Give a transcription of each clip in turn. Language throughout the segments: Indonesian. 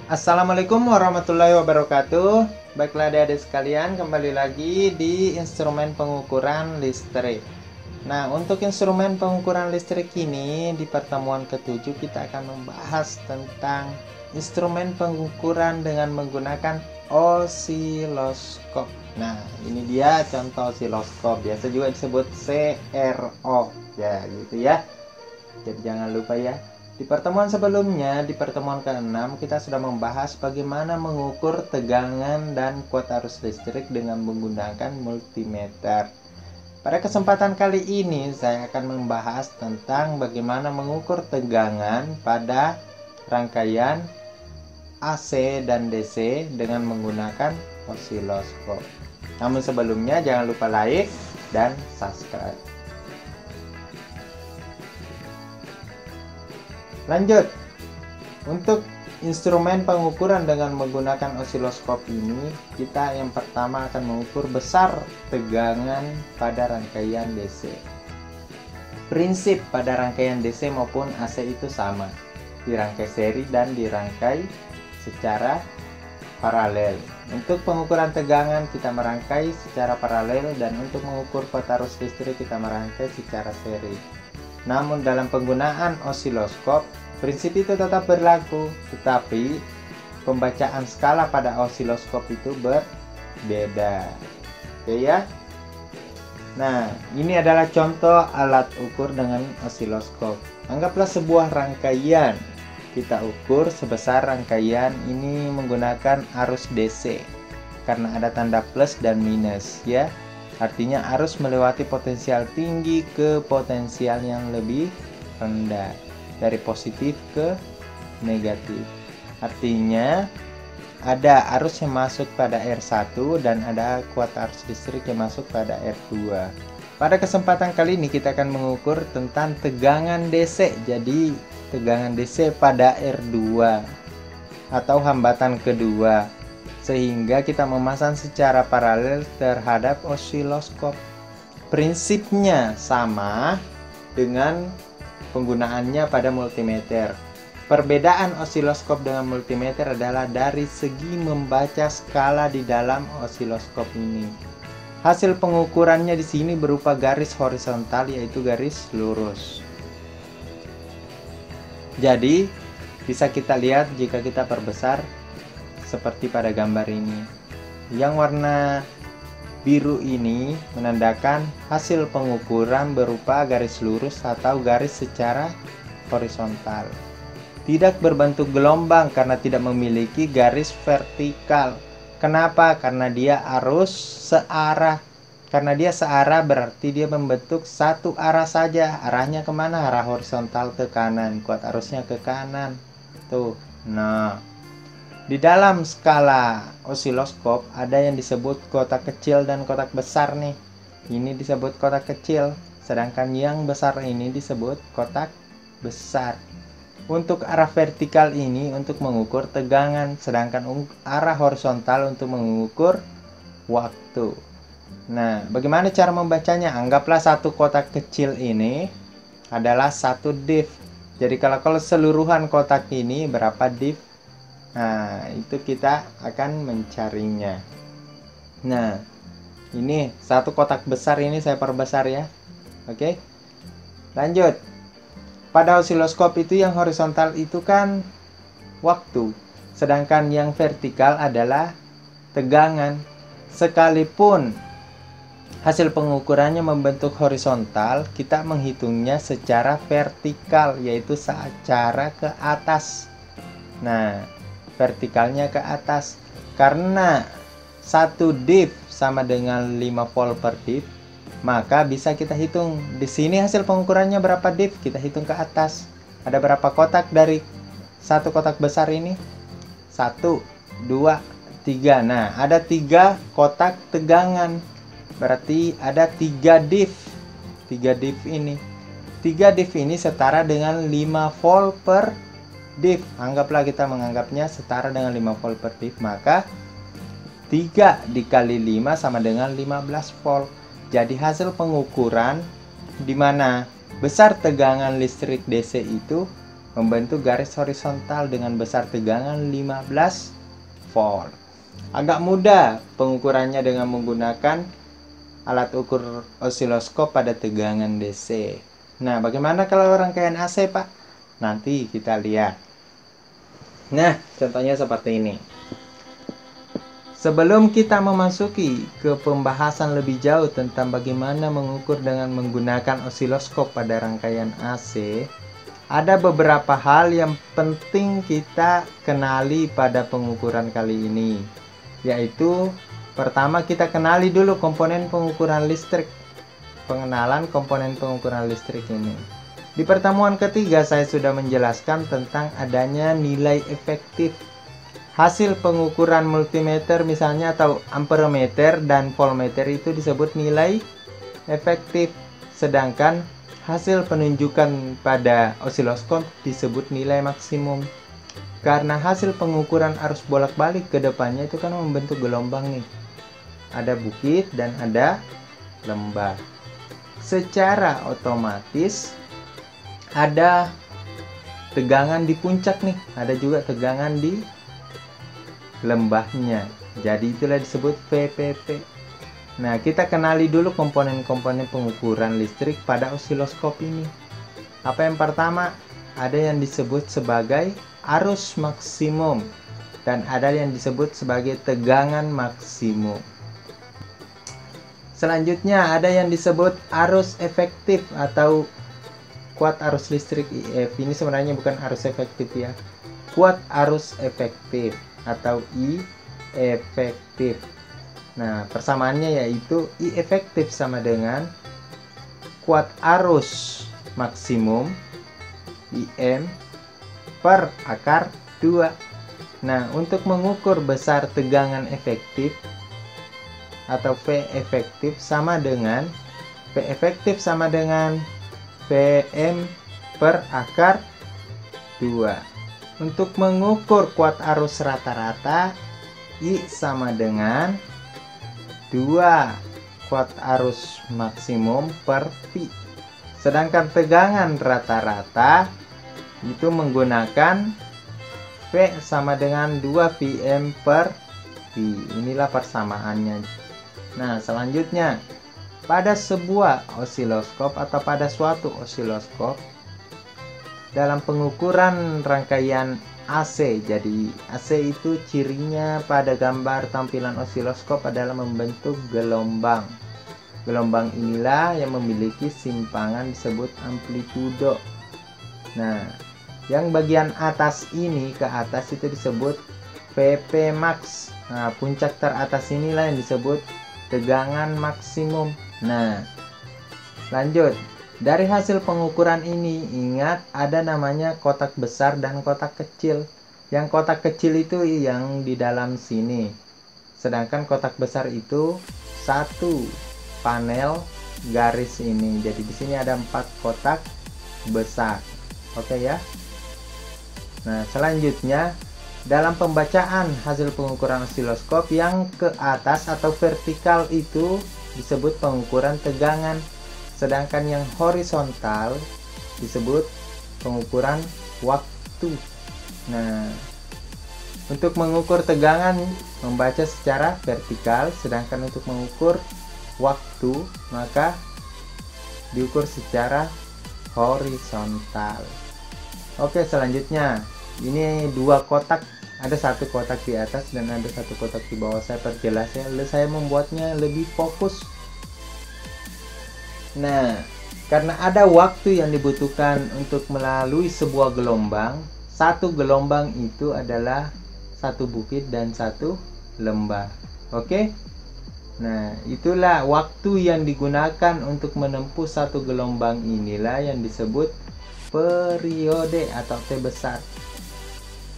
Assalamualaikum warahmatullahi wabarakatuh. Baiklah adik-adik sekalian, kembali lagi di instrumen pengukuran listrik. Nah, untuk instrumen pengukuran listrik ini di pertemuan ke-7 kita akan membahas tentang instrumen pengukuran dengan menggunakan osiloskop. Nah, ini dia contoh osiloskop, biasa juga disebut CRO ya, gitu ya. Jadi jangan lupa ya. Di pertemuan sebelumnya, di pertemuan ke-6, kita sudah membahas bagaimana mengukur tegangan dan kuat arus listrik dengan menggunakan multimeter. Pada kesempatan kali ini, saya akan membahas tentang bagaimana mengukur tegangan pada rangkaian AC dan DC dengan menggunakan osiloskop. Namun sebelumnya, jangan lupa like dan subscribe. Lanjut, untuk instrumen pengukuran dengan menggunakan osiloskop ini, kita yang pertama akan mengukur besar tegangan pada rangkaian DC. Prinsip pada rangkaian DC maupun AC itu sama, dirangkai seri dan dirangkai secara paralel. Untuk pengukuran tegangan kita merangkai secara paralel, dan untuk mengukur kuat arus listrik kita merangkai secara seri. Namun dalam penggunaan osiloskop, prinsip itu tetap berlaku, tetapi pembacaan skala pada osiloskop itu berbeda. Oke ya. Nah, ini adalah contoh alat ukur dengan osiloskop. Anggaplah sebuah rangkaian. Kita ukur sebesar rangkaian ini menggunakan arus DC. Karena ada tanda plus dan minus ya. Artinya arus melewati potensial tinggi ke potensial yang lebih rendah, dari positif ke negatif. Artinya ada arus yang masuk pada R1 dan ada kuat arus listrik yang masuk pada R2. Pada kesempatan kali ini kita akan mengukur tentang tegangan DC. Jadi tegangan DC pada R2 atau hambatan kedua, sehingga kita memasang secara paralel terhadap osiloskop. Prinsipnya sama dengan penggunaannya pada multimeter. Perbedaan osiloskop dengan multimeter adalah dari segi membaca skala di dalam osiloskop ini. Hasil pengukurannya di sini berupa garis horizontal, yaitu garis lurus. Jadi bisa kita lihat jika kita perbesar seperti pada gambar ini. Yang warna biru ini menandakan hasil pengukuran berupa garis lurus atau garis secara horizontal. Tidak berbentuk gelombang karena tidak memiliki garis vertikal. Kenapa? Karena dia arus searah. Karena dia searah berarti dia membentuk satu arah saja. Arahnya kemana? Arah horizontal ke kanan. Kuat arusnya ke kanan. Tuh. Nah, di dalam skala osiloskop ada yang disebut kotak kecil dan kotak besar nih. Ini disebut kotak kecil, sedangkan yang besar ini disebut kotak besar. Untuk arah vertikal ini untuk mengukur tegangan, sedangkan arah horizontal untuk mengukur waktu. Nah, bagaimana cara membacanya? Anggaplah satu kotak kecil ini adalah satu div. Jadi kalau keseluruhan kotak ini berapa div? Nah, itu kita akan mencarinya. Nah, ini satu kotak besar ini saya perbesar ya. Oke. Lanjut. Pada osiloskop itu yang horizontal itu kan waktu, sedangkan yang vertikal adalah tegangan. Sekalipun hasil pengukurannya membentuk horizontal, kita menghitungnya secara vertikal, yaitu secara ke atas. Nah, vertikalnya ke atas, karena 1 div sama dengan 5 volt per div, maka bisa kita hitung di sini hasil pengukurannya berapa div, kita hitung ke atas. Ada berapa kotak dari satu kotak besar ini? 1, 2, 3. Nah, ada 3 kotak tegangan, berarti ada 3 div. 3 div ini 3 div ini setara dengan 5 volt per div. Anggaplah kita menganggapnya setara dengan 5 volt per div, maka 3 dikali 5 sama dengan 15 volt. Jadi hasil pengukuran di mana besar tegangan listrik DC itu membentuk garis horizontal dengan besar tegangan 15 volt. Agak mudah pengukurannya dengan menggunakan alat ukur osiloskop pada tegangan DC. Nah, bagaimana kalau rangkaian AC, Pak? Nanti kita lihat. Nah, contohnya seperti ini. Sebelum kita memasuki ke pembahasan lebih jauh tentang bagaimana mengukur dengan menggunakan osiloskop pada rangkaian AC, ada beberapa hal yang penting kita kenali pada pengukuran kali ini, yaitu pertama kita kenali dulu komponen pengukuran listrik. Pengenalan komponen pengukuran listrik ini. Di pertemuan ketiga saya sudah menjelaskan tentang adanya nilai efektif. Hasil pengukuran multimeter misalnya atau amperemeter dan voltmeter itu disebut nilai efektif, sedangkan hasil penunjukan pada osiloskop disebut nilai maksimum. Karena hasil pengukuran arus bolak-balik ke depannya itu kan membentuk gelombang nih. Ada bukit dan ada lembah. Secara otomatis ada tegangan di puncak nih, ada juga tegangan di lembahnya. Jadi itulah disebut VPP. Nah, kita kenali dulu komponen-komponen pengukuran listrik pada osiloskop ini. Apa yang pertama? Ada yang disebut sebagai arus maksimum dan ada yang disebut sebagai tegangan maksimum. Selanjutnya ada yang disebut arus efektif atau kuat arus listrik IF. Ini sebenarnya bukan arus efektif ya. Kuat arus efektif atau I efektif. Nah, persamaannya yaitu I efektif sama dengan kuat arus maksimum IM per akar 2. Nah, untuk mengukur besar tegangan efektif atau V efektif sama dengan Vm per akar 2. Untuk mengukur kuat arus rata-rata, I sama dengan 2 kuat arus maksimum per Pi. Sedangkan tegangan rata-rata itu menggunakan V sama dengan 2 Vm per Pi. Inilah persamaannya. Nah, selanjutnya pada sebuah osiloskop atau pada suatu osiloskop dalam pengukuran rangkaian AC. Jadi AC itu cirinya pada gambar tampilan osiloskop adalah membentuk gelombang. Gelombang inilah yang memiliki simpangan disebut amplitudo. Nah, yang bagian atas ini ke atas itu disebut PP max. Nah, puncak teratas inilah yang disebut tegangan maksimum. Nah, lanjut. Dari hasil pengukuran ini, ingat ada namanya kotak besar dan kotak kecil. Yang kotak kecil itu yang di dalam sini. Sedangkan kotak besar itu satu panel garis ini. Jadi di sini ada 4 kotak besar. Oke ya. Nah, selanjutnya dalam pembacaan hasil pengukuran osiloskop yang ke atas atau vertikal itu disebut pengukuran tegangan. Sedangkan yang horizontal disebut pengukuran waktu. Nah, untuk mengukur tegangan membaca secara vertikal, sedangkan untuk mengukur waktu maka diukur secara horizontal. Oke, selanjutnya ini 2 kotak, ada 1 kotak di atas dan ada 1 kotak di bawah. Saya perjelas ya, saya membuatnya lebih fokus. Nah, karena ada waktu yang dibutuhkan untuk melalui sebuah gelombang, satu gelombang itu adalah 1 bukit dan 1 lembah. Oke? Nah, itulah waktu yang digunakan untuk menempuh 1 gelombang, inilah yang disebut periode atau T besar.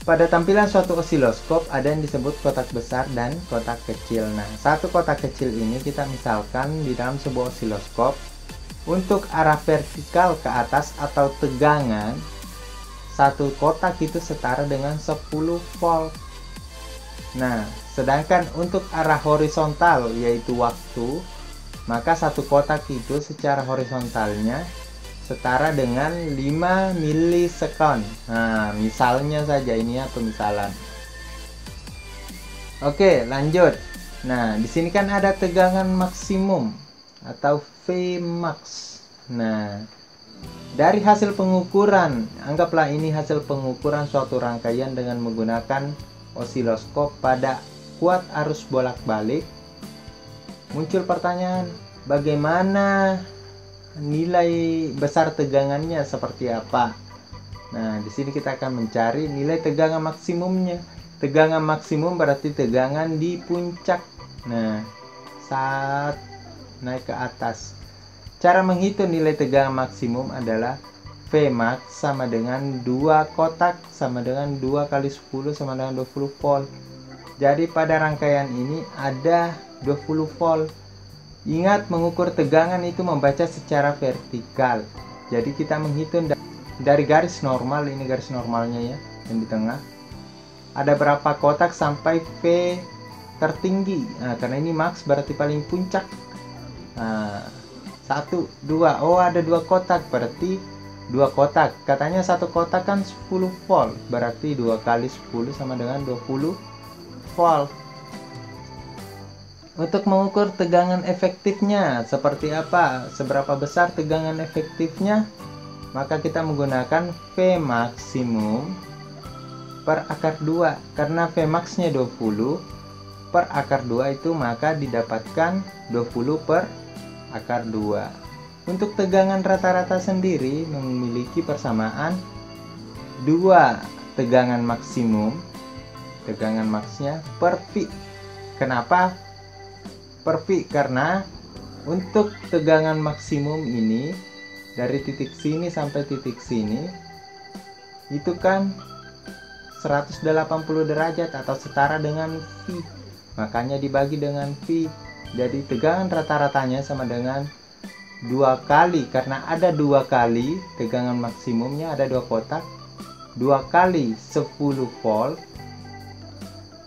Pada tampilan suatu osiloskop ada yang disebut kotak besar dan kotak kecil. Nah, 1 kotak kecil ini kita misalkan di dalam sebuah osiloskop. Untuk arah vertikal ke atas atau tegangan, 1 kotak itu setara dengan 10 volt. Nah, sedangkan untuk arah horizontal yaitu waktu, maka 1 kotak itu secara horizontalnya setara dengan 5 milisekon. Nah, misalnya saja ini ya, pemisalan. Oke, lanjut. Nah, di sini kan ada tegangan maksimum atau Vmax. Nah, dari hasil pengukuran, anggaplah ini hasil pengukuran suatu rangkaian dengan menggunakan osiloskop pada kuat arus bolak-balik. Muncul pertanyaan, bagaimana nilai besar tegangannya seperti apa? Nah, di sini kita akan mencari nilai tegangan maksimumnya. Tegangan maksimum berarti tegangan di puncak. Nah, saat naik ke atas. Cara menghitung nilai tegangan maksimum adalah Vmax sama dengan 2 kotak sama dengan 2 kali 10 sama dengan 20 volt. Jadi pada rangkaian ini ada 20 volt. Ingat, mengukur tegangan itu membaca secara vertikal. Jadi kita menghitung dari garis normal, ini garis normalnya ya, yang di tengah. Ada berapa kotak sampai V tertinggi. Nah, karena ini max berarti paling puncak. Nah, 1, 2. Oh, ada 2 kotak, berarti 2 kotak. Katanya satu kotak kan 10 volt, berarti 2 kali 10 sama dengan 20 volt. Untuk mengukur tegangan efektifnya seperti apa, seberapa besar tegangan efektifnya, maka kita menggunakan V maksimum per akar 2. Karena V max-nya 20 per akar 2 itu maka didapatkan 20 per akar 2. Untuk tegangan rata-rata sendiri memiliki persamaan 2 tegangan maksimum, tegangan max-nya per V. Kenapa per V? Karena untuk tegangan maksimum ini dari titik sini sampai titik sini itu kan 180 derajat atau setara dengan V, makanya dibagi dengan V. Jadi tegangan rata-ratanya sama dengan 2 kali, karena ada 2 kali tegangan maksimumnya, ada 2 kotak, 2 kali 10 volt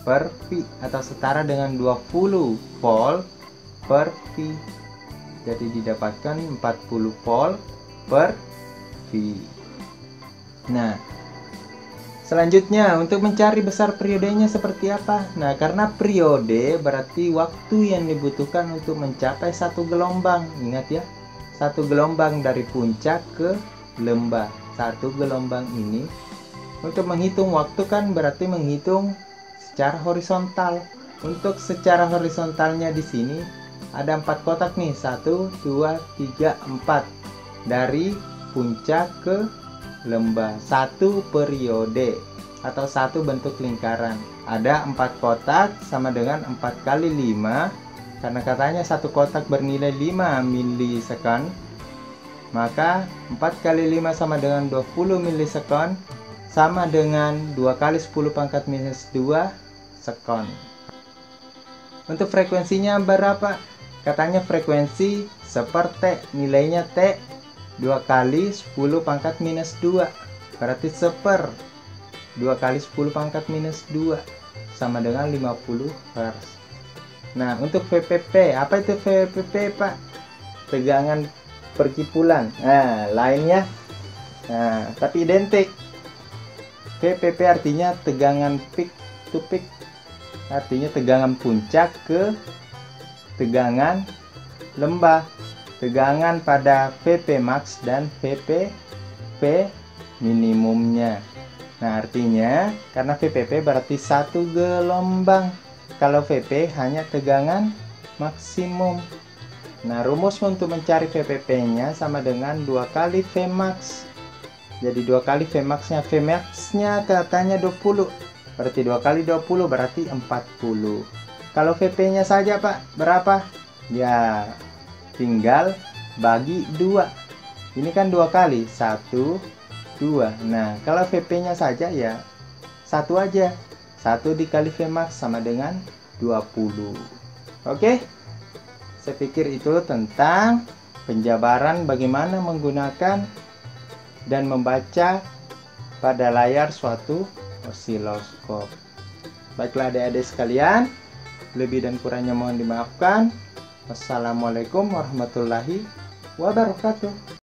per V atau setara dengan 20 volt per V. Jadi didapatkan 40 volt per V. Nah, selanjutnya untuk mencari besar periodenya seperti apa? Nah, karena periode berarti waktu yang dibutuhkan untuk mencapai satu gelombang. Ingat ya, satu gelombang dari puncak ke lembah. Satu gelombang ini untuk menghitung waktu kan berarti menghitung secara horizontal. Untuk secara horizontalnya di sini ada 4 kotak nih, 1, 2, 3, 4 dari puncak ke lembah. Satu periode atau satu bentuk lingkaran. Ada 4 kotak sama dengan 4 kali 5. Karena katanya satu kotak bernilai 5 milisekon, maka 4 kali 5 sama dengan 20 milisekon, sama dengan 2 kali 10 pangkat minus 2 sekon. Untuk frekuensinya berapa? Katanya frekuensi seper-T, nilainya T 2 kali 10 pangkat minus 2, berarti seper 2 kali 10 pangkat minus 2 sama dengan 50 Hz. Nah, untuk VPP, apa itu VPP Pak? Tegangan perkipulan. Nah, lainnya tapi identik. VPP artinya tegangan peak to peak, artinya tegangan puncak ke tegangan lembah. Tegangan pada VP max dan VPP minimumnya. Nah, artinya karena VPP berarti satu gelombang, kalau VP hanya tegangan maksimum. Nah, rumus untuk mencari VPP-nya sama dengan 2 kali Vmax. Jadi 2 kali Vmax-nya. Vmax-nya katanya 20. Berarti 2 kali 20 berarti 40. Kalau VP-nya saja Pak, berapa? Ya, tinggal bagi 2. Ini kan 2 kali. 1, 2. Nah, kalau VP-nya saja ya 1 aja. 1 dikali Vmax sama dengan 20. Oke? Saya pikir itu tentang penjabaran bagaimana menggunakan dan membaca pada layar suatu osiloskop. Baiklah adik-adik sekalian, lebih dan kurangnya mohon dimaafkan. Wassalamualaikum warahmatullahi wabarakatuh.